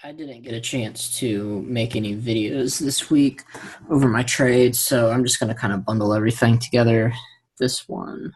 I didn't get a chance to make any videos this week over my trades, so I'm just going to kind of bundle everything together. This one,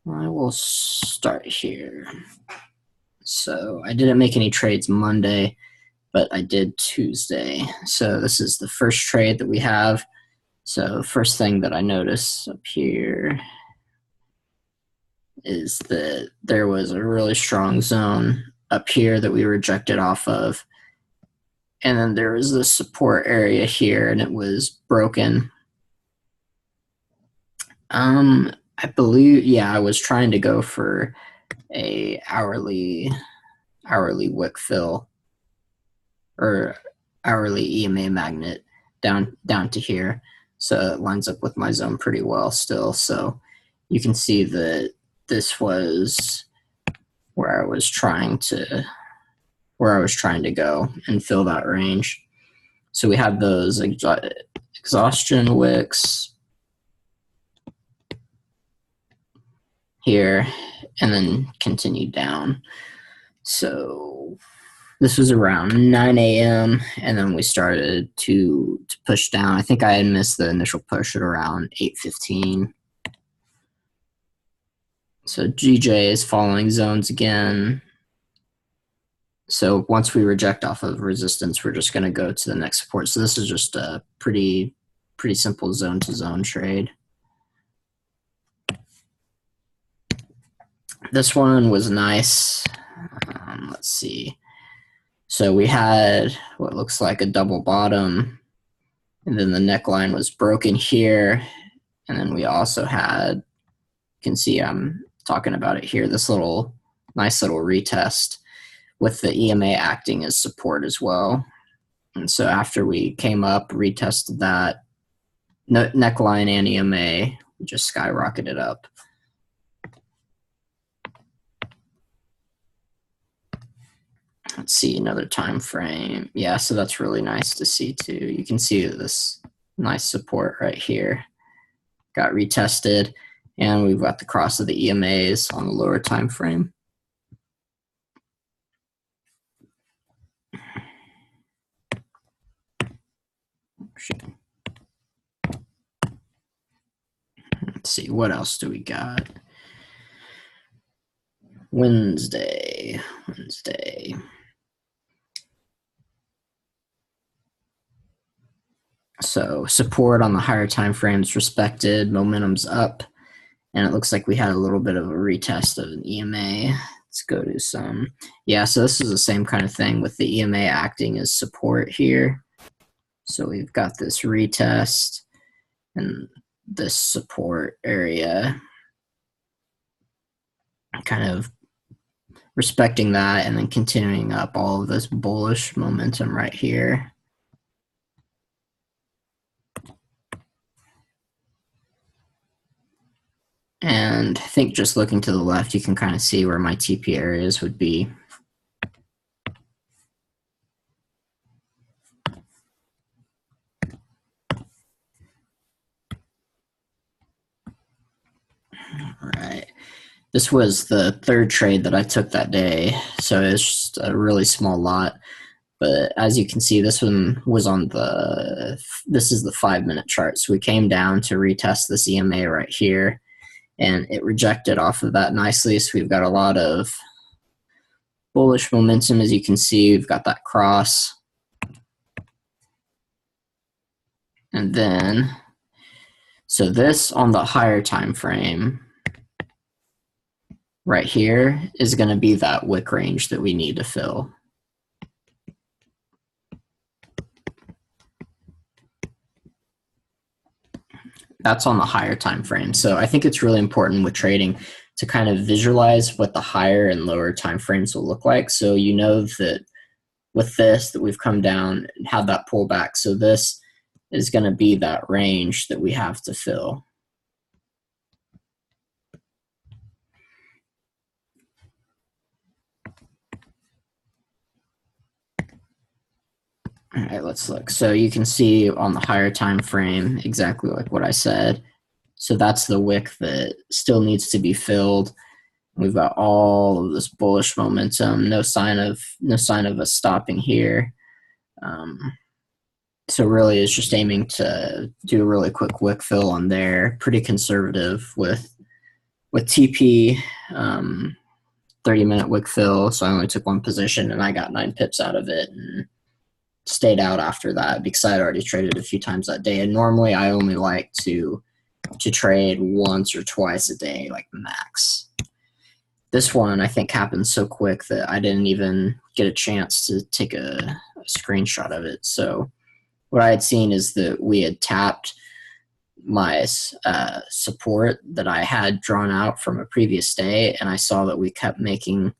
I will start here. So I didn't make any trades Monday, but I did Tuesday. So this is the first trade that we have. So first thing that I notice up here is that there was a really strong zone up here that we rejected off of. And then there was this support area here, and it was broken. I believe, yeah, I was trying to go for a hourly wick fill or hourly EMA magnet down to here. So it lines up with my zone pretty well still. So you can see that this was where I was trying to go and fill that range. So we had those exhaustion wicks here and then continued down. So this was around 9 a.m. and then we started to push down. I think I had missed the initial push at around 8:15. So GJ is following zones again. So once we reject off of resistance, we're just going to go to the next support. So this is just a pretty simple zone to zone trade. This one was nice. Let's see. So we had what looks like a double bottom, and then the neckline was broken here. And then we also had, you can see I'm talking about it here, this nice little retest with the EMA acting as support as well. And so after we came up, retested that neckline and EMA, we just skyrocketed up. Let's see another time frame. Yeah, so that's really nice to see too. You can see this nice support right here got retested, and we've got the cross of the EMAs on the lower time frame. Let's see, what else do we got? Wednesday. So support on the higher time frames respected, momentum's up, and it looks like we had a little bit of a retest of an EMA. Let's go to some, yeah, so this is the same kind of thing with the EMA acting as support here. So we've got this retest and this support area, kind of respecting that and then continuing up all of this bullish momentum right here. And I think just looking to the left, you can kind of see where my TP areas would be. All right. This was the third trade that I took that day, so it's just a really small lot. But as you can see, this one was on this is the 5-minute chart. So we came down to retest this EMA right here, and it rejected off of that nicely. So we've got a lot of bullish momentum, as you can see. We've got that cross. And then, so this on the higher time frame right here is going to be that wick range that we need to fill. That's on the higher time frame. So I think it's really important with trading to kind of visualize what the higher and lower time frames will look like. So you know that with this, that we've come down and had that pullback. So this is going to be that range that we have to fill. All right, let's look. So you can see on the higher time frame exactly like what I said. So that's the wick that still needs to be filled. We've got all of this bullish momentum, no sign of us stopping here. So really it's just aiming to do a really quick wick fill on there, pretty conservative with TP, 30-minute wick fill. So I only took one position and I got 9 pips out of it and stayed out after that because I had already traded a few times that day. And normally I only like to trade once or twice a day, like max. This one I think happened so quick that I didn't even get a chance to take a screenshot of it. So what I had seen is that we had tapped my support that I had drawn out from a previous day, and I saw that we kept making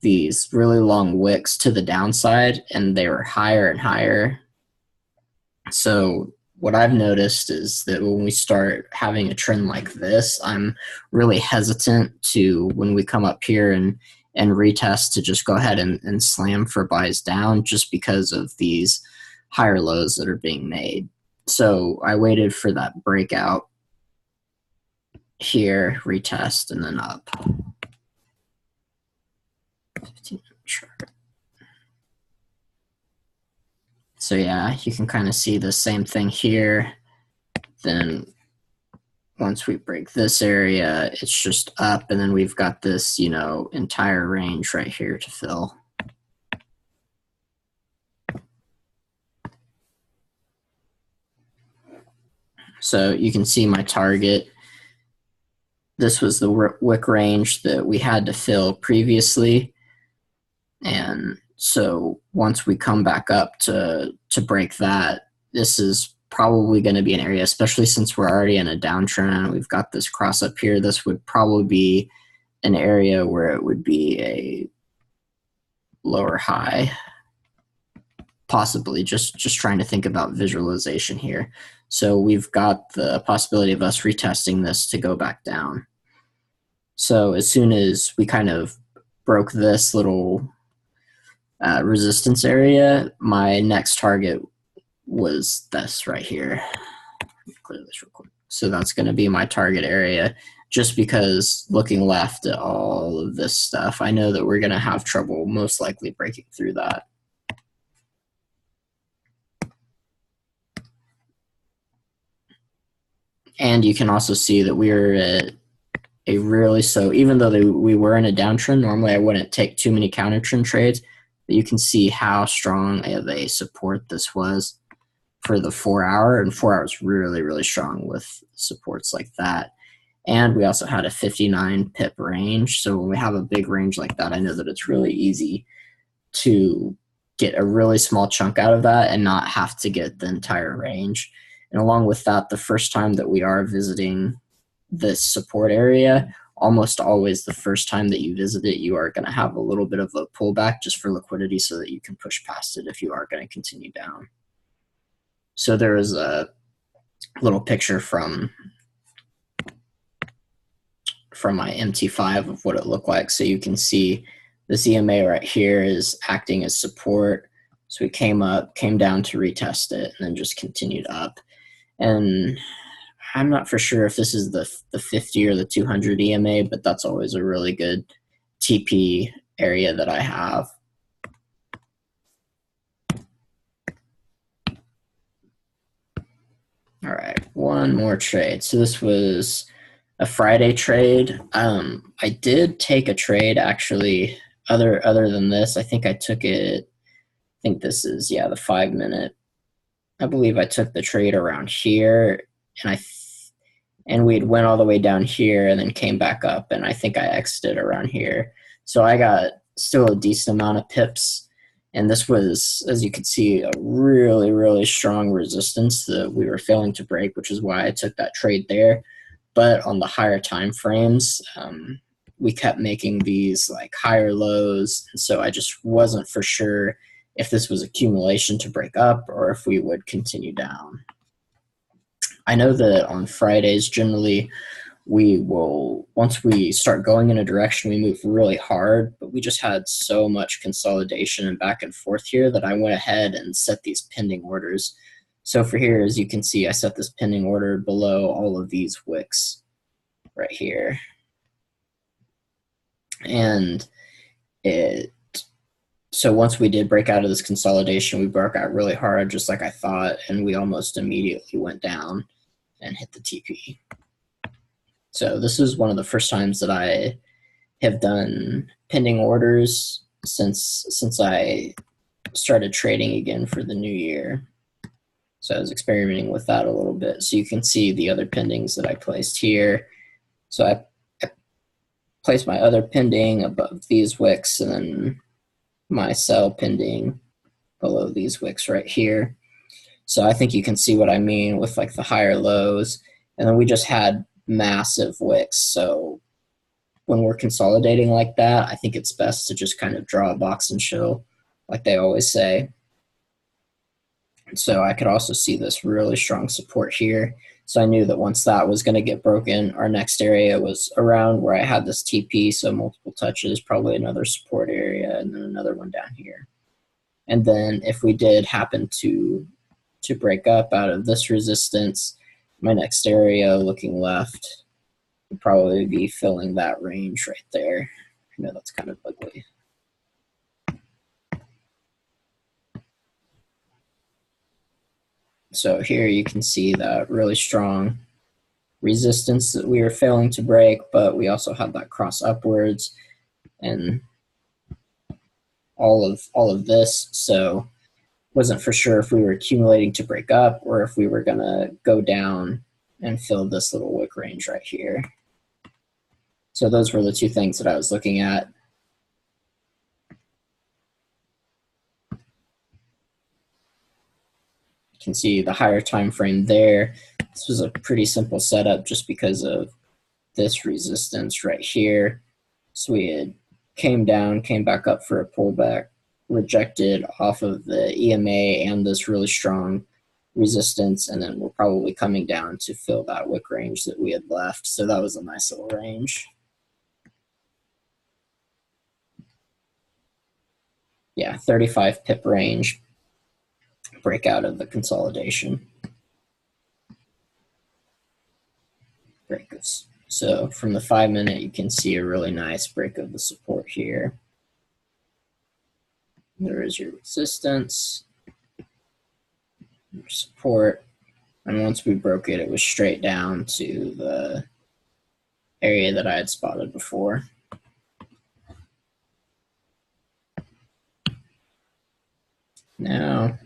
these really long wicks to the downside, and they were higher and higher. So what I've noticed is that when we start having a trend like this, I'm really hesitant to, when we come up here and retest, to just go ahead and slam for buys down just because of these higher lows that are being made. So I waited for that breakout here, retest, and then up. 15-minute chart. So yeah, you can kind of see the same thing here. Then once we break this area, it's just up, and then we've got this, you know, entire range right here to fill. So you can see my target. This was the wick range that we had to fill previously. And so once we come back up to break that, this is probably going to be an area, especially since we're already in a downtrend. We've got this cross up here. This would probably be an area where it would be a lower high, possibly. Just trying to think about visualization here. So we've got the possibility of us retesting this to go back down. So as soon as we kind of broke this little resistance area, my next target was this right here. Clear this real quick. So that's going to be my target area, just because looking left at all of this stuff, I know that we're going to have trouble most likely breaking through that. And you can also see that we're at a really, so even though we were in a downtrend, normally I wouldn't take too many counter trend trades, but you can see how strong of a support this was for the 4 hour, and 4 hours really, really strong with supports like that. And we also had a 59 pip range. So when we have a big range like that, I know that it's really easy to get a really small chunk out of that and not have to get the entire range. And along with that, the first time that we are visiting this support area, almost always the first time that you visit it, you are going to have a little bit of a pullback just for liquidity so that you can push past it if you are going to continue down. So there is a little picture from my MT5 of what it looked like. So you can see this EMA right here is acting as support. So we came down to retest it, and then just continued up. And I'm not for sure if this is the 50 or the 200 EMA, but that's always a really good TP area that I have. All right, one more trade. So this was a Friday trade. I did take a trade actually other than this. I think I took it, I think this is, yeah, the 5-minute. I believe I took the trade around here, and we went all the way down here and then came back up, and I think I exited around here. So I got still a decent amount of pips, and this was, as you can see, a really, really strong resistance that we were failing to break, which is why I took that trade there. But on the higher time frames, we kept making these like higher lows, and so I just wasn't for sure if this was accumulation to break up or if we would continue down. I know that on Fridays, generally, we will, once we start going in a direction, we move really hard, but we just had so much consolidation and back and forth here that I went ahead and set these pending orders. So for here, as you can see, I set this pending order below all of these wicks right here. And so once we did break out of this consolidation, we broke out really hard, just like I thought, and we almost immediately went down and hit the TP. So this is one of the first times that I have done pending orders since I started trading again for the new year. So I was experimenting with that a little bit. So you can see the other pendings that I placed here. So I placed my other pending above these wicks, and then my sell pending below these wicks right here. So I think you can see what I mean with like the higher lows. And then we just had massive wicks. So when we're consolidating like that, I think it's best to just kind of draw a box and chill, like they always say. So I could also see this really strong support here. So I knew that once that was going to get broken, our next area was around where I had this TP, so multiple touches, probably another support area, and then another one down here. And then if we did happen to break up out of this resistance, my next area looking left would probably be filling that range right there. I know that's kind of ugly. So here you can see that really strong resistance that we were failing to break, but we also had that cross upwards and all of this. So wasn't for sure if we were accumulating to break up or if we were gonna go down and fill this little wick range right here. So those were the two things that I was looking at. You can see the higher time frame there. This was a pretty simple setup just because of this resistance right here. So we had came down, came back up for a pullback, rejected off of the EMA and this really strong resistance, and then we're probably coming down to fill that wick range that we had left. So that was a nice little range. Yeah, 35 pip range, breakout of the consolidation. Breaks. So from the 5 minute, you can see a really nice break of the support here. There is your resistance, your support, and once we broke it, it was straight down to the area that I had spotted before. Now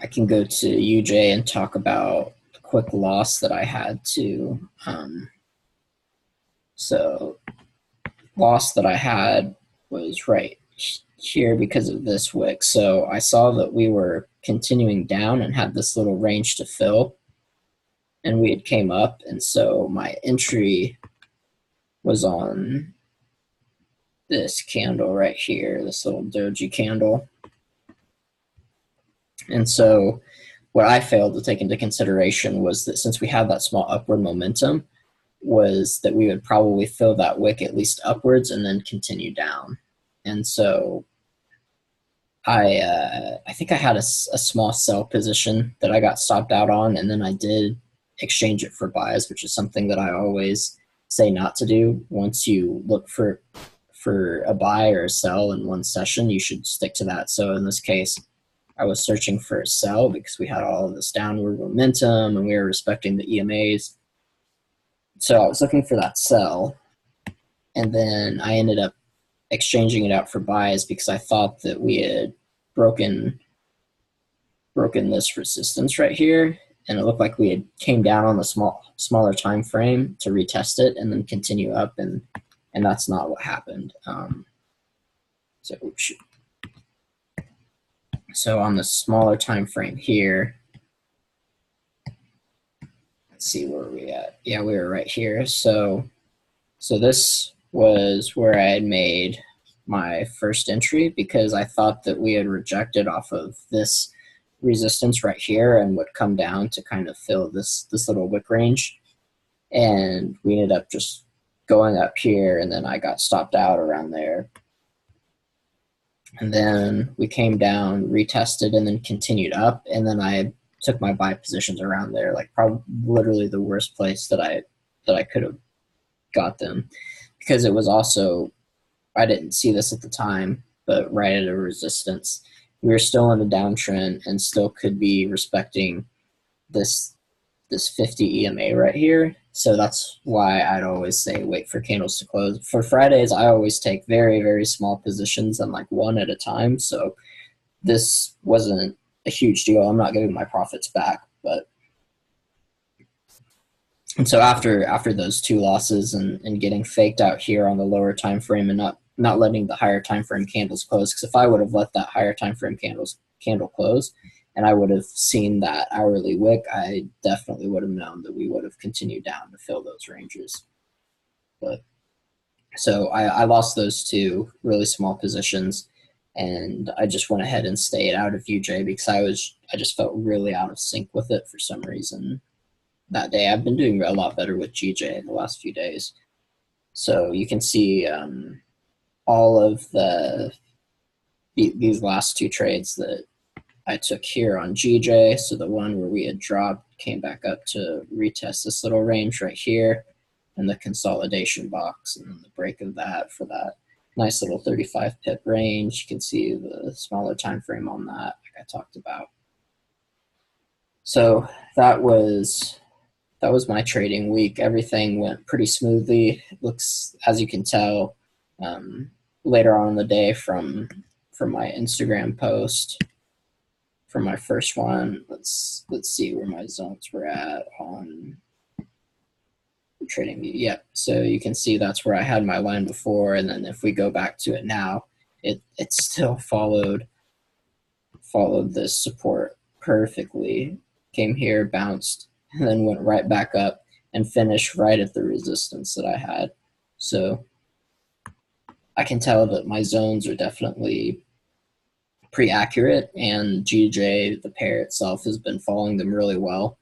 I can go to UJ and talk about the quick loss that I had to. So loss that I had was right here because of this wick. So I saw that we were continuing down and had this little range to fill, and we had came up, and so my entry was on this candle right here, this little doji candle. And so what I failed to take into consideration was that since we had that small upward momentum, was that we would probably fill that wick at least upwards and then continue down. And so I think I had a small sell position that I got stopped out on, and then I did exchange it for buys, which is something that I always say not to do. Once you look for a buy or a sell in one session, you should stick to that. So in this case, I was searching for a sell because we had all of this downward momentum and we were respecting the EMAs. So I was looking for that sell, and then I ended up exchanging it out for buys because I thought that we had broken this resistance right here, and it looked like we had came down on the smaller time frame to retest it and then continue up, and that's not what happened. So on the smaller time frame here, let's see where we at. Yeah, we were right here. So this was where I had made my first entry because I thought that we had rejected off of this resistance right here and would come down to kind of fill this little wick range. And we ended up just going up here, and then I got stopped out around there. And then we came down, retested, and then continued up. And then I took my buy positions around there, like probably literally the worst place that I could have got them. because it was also, I didn't see this at the time, but right at a resistance. We were still in a downtrend and still could be respecting this 50 EMA right here. So that's why I'd always say wait for candles to close. For Fridays, I always take very, very small positions and like one at a time. So this wasn't a huge deal. I'm not giving my profits back, but and so after those two losses and getting faked out here on the lower time frame and not letting the higher time frame candles close, because if I would have let that higher time frame candle close and I would have seen that hourly wick, I definitely would have known that we would have continued down to fill those ranges. But so I lost those two really small positions, and I just went ahead and stayed out of UJ because I just felt really out of sync with it for some reason that day. I've been doing a lot better with GJ in the last few days. So you can see all of these last two trades that I took here on GJ. So the one where we had dropped came back up to retest this little range right here and the consolidation box, and then the break of that for that nice little 35 pip range. You can see the smaller time frame on that, like I talked about. So that was my trading week. Everything went pretty smoothly. It looks, as you can tell, later on in the day from my Instagram post, for my first one. Let's see where my zones were at on trading. Yeah, so you can see that's where I had my line before, and then if we go back to it now, it still followed this support perfectly. Came here, bounced, and then went right back up and finished right at the resistance that I had. So I can tell that my zones are definitely pretty accurate, and GJ, the pair itself, has been following them really well.